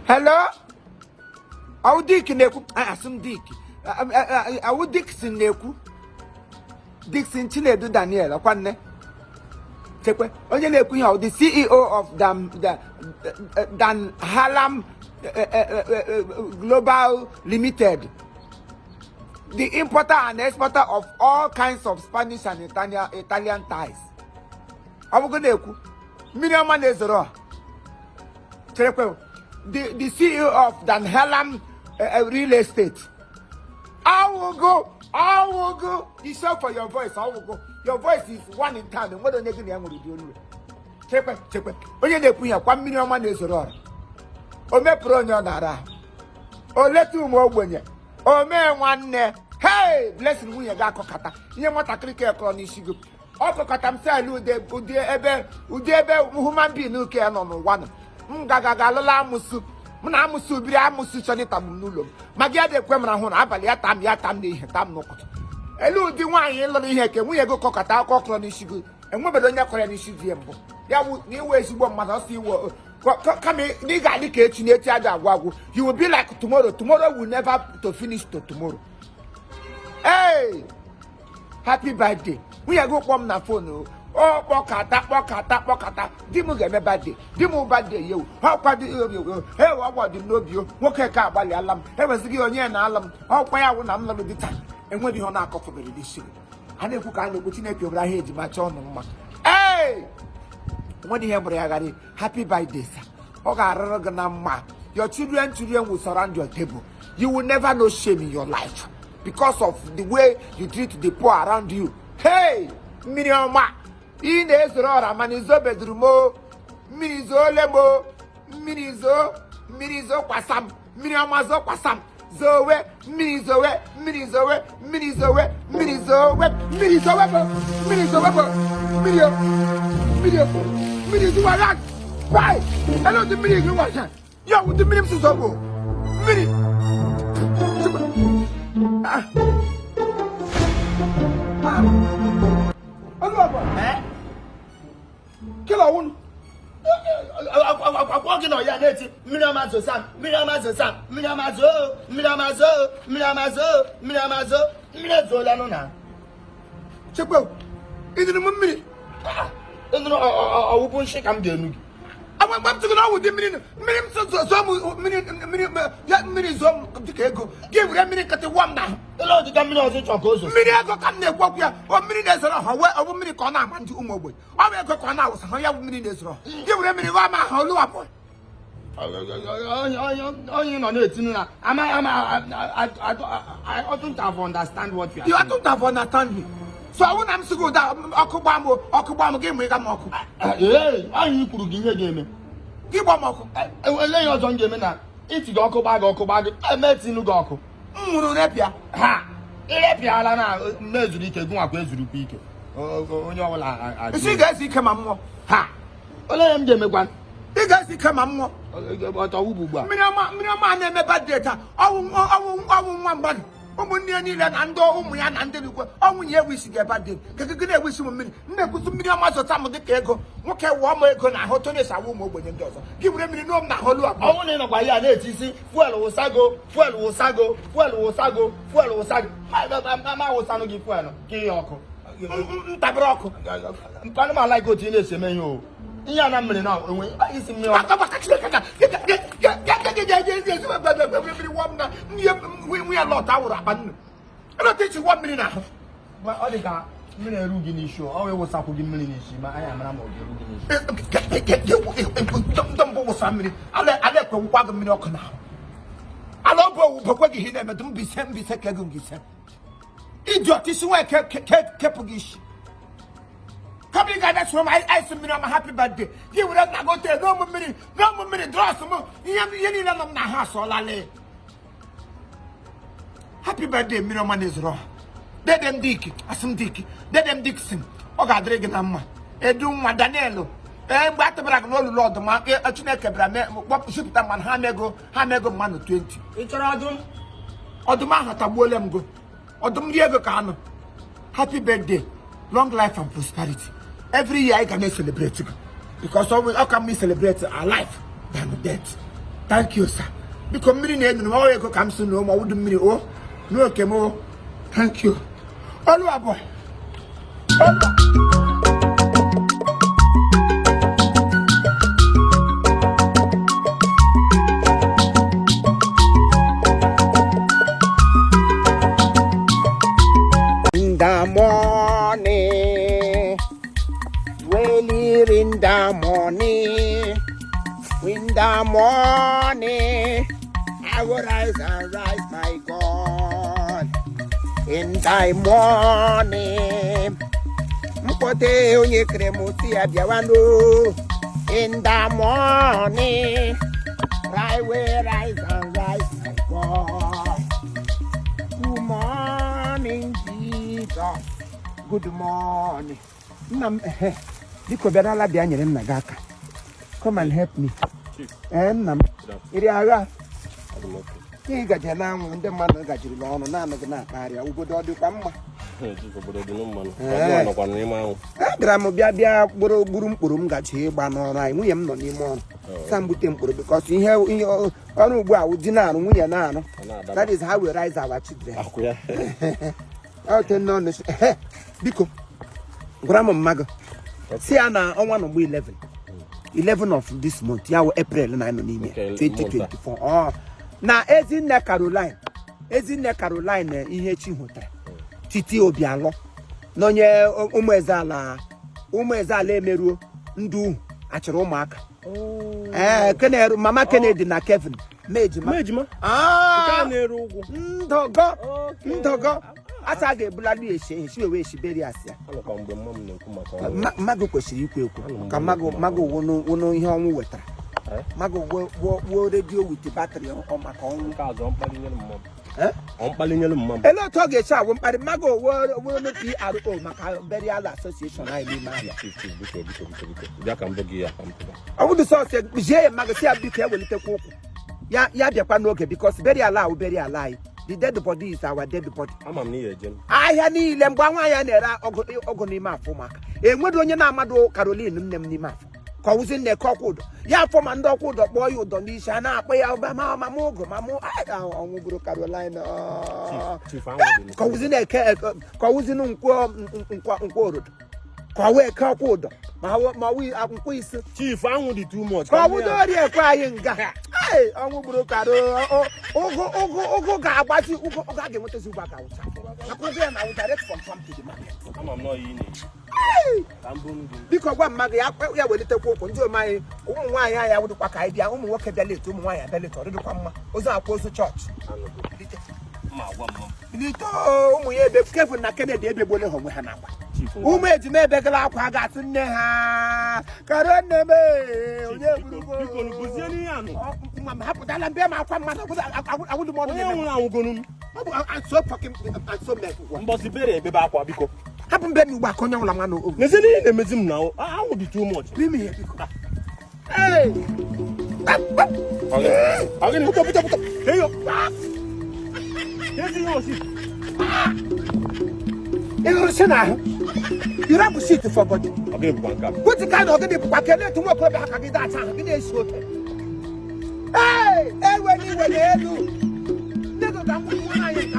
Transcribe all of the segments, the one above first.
Hello? I would dick neku. I assume dick. I would Dixon neku. Dixon Chile do Daniel, a one. Only neku, the CEO of Dan Halam Global Limited. The importer and exporter of all kinds of Spanish and Italian ties. I will go neku. Miriam Nezero. The CEO of Dan Halam Real Estate. I will go. You show for your voice. I will go. Your voice is one in town. And what the next thing will do? Check. When you put your 1 million man is wrong. O me pro nara. O let you more when you. O me one ne. Hey, blessing we ga kokata. You want a cricket on this shigo. O kokata msa de ebe human being no care no one. Gaga lola musu. Muna musu biri amusu chonita nulo. Magia de kwemra ho abali atam ne tam no koto. Elu di wan yin lo ihe ke nwunye go kokata akokro ni shigo. Enwe bedo nya kore ni shidi embo. Ya wu ni we ezigbo mmadu si wo kame ni ga di ka echi na eti ada agwagu. You will be like tomorrow. Tomorrow will never to finish to tomorrow. Hey! Happy birthday. We are go come na phone. Oh, pokata. Dimu get me birthday. Dimu birthday you. How kwa di you? Hey, what di no bio? Wo ke ka abali alam. Hey, we sigi onye na alam. How kwa ya wo na mlo di ta. Enwe di ho na akofo be di shi. Ana ku ka na ku Chineke obra he di ma cho no mma. Hey! What di he bra ya gari. Happy birthday, sir. O ga roro na mma. Your children will surround your table. You will never know shame in your life because of the way you treat the poor around you. Hey! Miriama. In the Ezra, Manizo bedrumo, Minizo lemo, Minizo kwasam, Miriamazo kwasam, Zoe, Minizoe, why? Hello, the Mini, you watch it. Yo, with the Mini Suzobo. Mini. Killer one. I'm walking on your net. Miramazo. Check out. Is it a minute? I will shake. I'm doing. I went back to go with the minute. Give them minute at the one now. The Lord the Dominoes goes. Minute come there, walk here. 1 minute is wrong. How minute corner and to Umo. I will go on hours. How you minute is wrong. Give them minute. How you up? Oh, you know, it's not. I don't have understand what you are. You don't have understand me. So I want to go down. Okubamo game we got Moko. I need to give you a game. Give one Moko. I will lay your own game now. If you go Okubag, I met in Ugoko. Repia. Ha! Repia, Lana, Mesuri, Guaquez, Pico. Oh, you see, guys, he come on. Ha! Well, I am Jamie one. You guys, he come on. What a wooba. Minama, never bad data. I won't one body. And oh, yeah, we should get bad day. Can wish you a minute? Never to me, I some of the Kego. What can one way go now? Hotones are woman when you do. Give them a no now. I want to know why I see. Fuel Sago. Mamma was on the fuel. Kiyoko. Tabroko. Panama like what you say, man. Yana now. I see me. We are not our abandon. I don't think you 1 minute now. But all the guy, many Rugini show. I was up with the million. I am don't go family. I let go 1 minute now. I love what he never don't be sent be second. Idiot is why Kepugish. Coming that's from I said, I'm happy birthday. You would not go there. No more minute, draw some more. You need a house or lale. Happy birthday, Miraman is raw. Let them dick, Assam Dick, let them Dixon, Oga Dragonama, Eduma Danello, and Batabrak, no Lord, the market, a Chineka, what should that man Hanego man 20. It's a radon or the Mahata Wolem go or the Diego Cano. Happy birthday, long life and prosperity. Every year I can celebrate because always how can we celebrate our life than death? Thank you, sir. Because me need no more go come soon no more would me oh no okay mo. Thank you. Oluwa boy. Oluwa. In the morning, dwelling in the morning. In the morning, I will rise and rise, my God. In the morning, mpote onye kremuti abiawano. In the morning, I will rise and rise, my God. Good morning, Jesus. Good morning. Diko berala bianyere nagaka. Come and help me. And Iriaga. He got your name when the man got you on another area. We would all do come. Grandma Bia Burum Purum got here, but no, I am not anymore. Some would temper because in here in your own dinner, we are now. That is how we rise our children. Out and none. Biko Grandma Mago. See, Anna on 1 of 11 of this month, yeah, April 9 2024. Oh, now as in Caroline, in Hotel, Titi Obialo, Nonya Umezala Meru, Ndu, Acheromak. Oh, Mama Kennedy na Kevin, Majima. Ah, Ndogo. Asage bloody she way she bury us. Mago question you quick. Mago wono ihe onwu wetara. Mago wo radio with the battery on my phone. On Palinyel Mum. Hello, Toge Sha, Mago will not be out of my burial association. I mean, I would have said, Jay Magasia be careful with the cook. Ya Japanoke because very alive. The dead body is our dead body. I'm near Jim. I had Lembanga Nera Ogonima Fomak. And what do you know, Mado Caroline Nemnima? Causing the cockwood. Ya from and dog wood, boy, you don't need Shana, pay Alabama, Mamu, I don't Carolina. Causing a causing unquoted. Kawe cockwood. Maui, Chief, I would do too much. I would already crying. Hey, I will broke out. Oh, God, what you got him with the Zuba. I could be an out direct from Trump to the market. I'm not in it. Because one Maggi, I will little cook until my own why I would walk idea, walk a belly to my belly to the come. Was I close to church? Little, we have careful, not Kennedy, every bullet home with Hannah. Who made you make a lap? I got in there. Carone, I'm happy that I'm there. I would want to. I'm so fucking. I'm so mad. But the very back. Happen been back on your Lamano. Listen, now. I would be too much. Leave me here. Hey, I'm going to put up. Hey, you have to sit for body. Okay, what's the kind of the to work back at that time? Hey, when you never done what I am.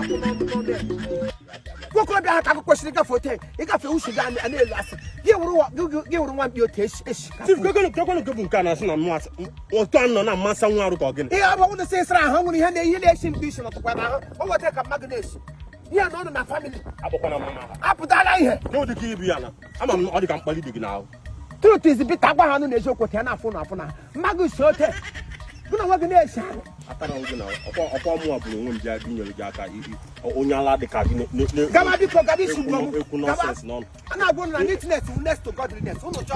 What could I have a question for 10? You got to issue down and last. You want your taste. If you're going to go to Canada and what or turn on a mass and one again. Yeah, I want to say, how many had a relation vision of the weather or take a magazine. You are not my family. I put that here. No, the Kibiana. I'm not the company now. Truth is a bit of a joke with an phone. Magus short. You know what the nation? I don't know. Upon more bloom, Jackie, or Onyala the cabinet. Come on, because that is none. And I want neatness next to godliness. Who knows?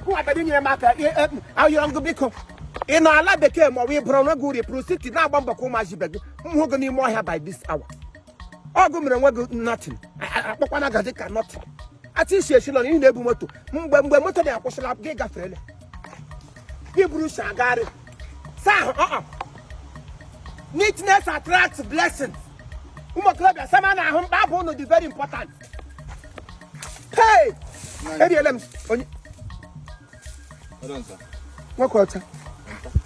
Who are the new market? How young to become? In our lab became or we brown a good proceed now bomb Comazibeg. Who can more here by this hour? All women and nothing. I got nothing. I think she's on in the motor. When motor they are pushing up Giga friend. Hebrew Shagari. Sir, neatness attracts blessings. Someone at home, Babu is very important. Hey! Eddie Lems. What quarter?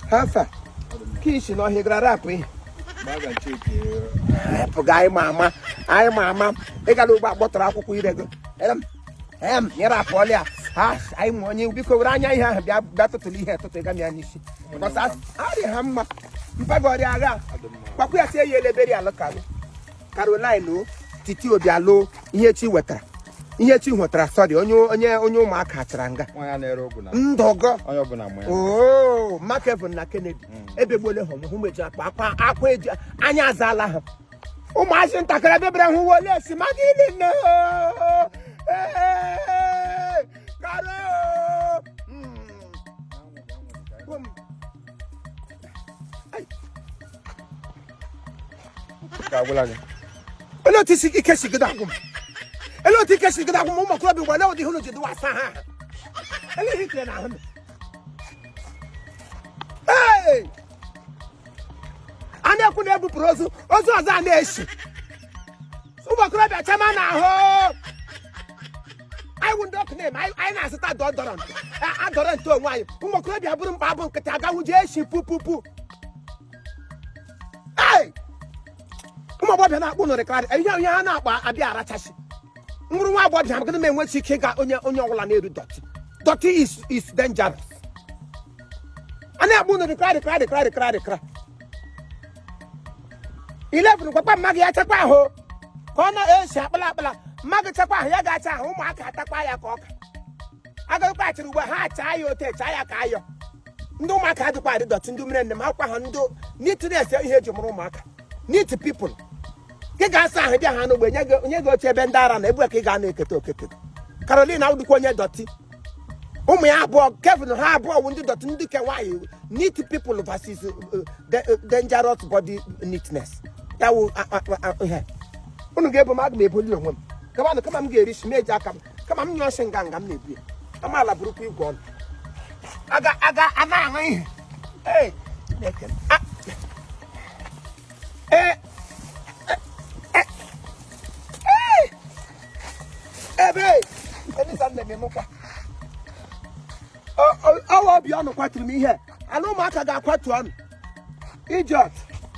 Hafa. Kishi no he grarap eh. Baga cheke. Pugai mama. Ai mama. E ga lo gba gbotara akwukwo ire go. Nyera polia. Ha, ai mo nyi biko wura anya ihe ahụ bịa tụtụlụ ihe tụtụ ga mịa n'isi. Because ari ha mma. Mpagori aga. Kwakwu ya sie yele beri alụkalụ. Caroline o titi obi alụ ihe chi wetara. Ihe chi hụtara sorry onye ụmụaka achara nga. Nwa ya na-ere ogwu na. Ndogo. Onye ọbụla mụ ya. Oh, Makevin na Kennedy. Ebegbole hụ hụ meji akwa eji anya azala ha. Ụmụazị ntakịrị bebere hụ wole si Maggi no. Karo. Ka gwala gị. Elo ti siki keshi gida gum. Elo ti keshi gida gum mo ko bi wala odi hunu jidu wasa ha. Ele hitre na hunu. Hey! Ana ku na ebu prozu, ozu aza na eshi. So mo ko bi chama na ho. I won't talk name. I na sita dodoran. Adoran to nwa yi. Mo ko bi aburu mpa abu nkita aga hu je eshi pu. Hey! Ụmụ agbọbịa na-akpụ nọ reklari ihe ha na-akpa abịa arachachi nwụrụ nwa agbọbịa maka na enweghị ike ịga onye ọbụla na-eri dọtị is dangerous a na-akpụ nọ reklari 11 kwakwa mmadụ ya chekwa ahụ ka ọ na-esi akpala mmadụ chekwa ahụ ya ga-acha ahụ ụmụaka atakwa ya ka ọka agakwa achịrị ugbu a ha achaa ya ote chaa ya ka ayọ ndị ụmụaka adịkwa adị dọtị ndị mere nne m akwa ha ndị neatness ihe eji mụrụ ụmụaka neat people ga-asa ahụ bịa ha n'ogbe onye ga oche ebe ndị ara na ebu ka ị ga na-ekete okete Caroline awụdịkwa onye dọtị ụmụ ya abụọ Kevin ha abụọ wụ ndị dọtị ndị ke nwaanyị neat people versus dangerous body neatness ya wụ ihe unu ga-ebu m aga m ebuli onwe m kama m ga-eri shi meji aka m kama m nyụọ shi nganga m na-ebu ya amaala bụrụkwa igwe ọnụ aga ana-aṅụ ihe ebe Elisa nne m mụkwa ọwa obi ọnụ kwaturu m ihe ala ụmụaka ga-akwatu ọnụ idiot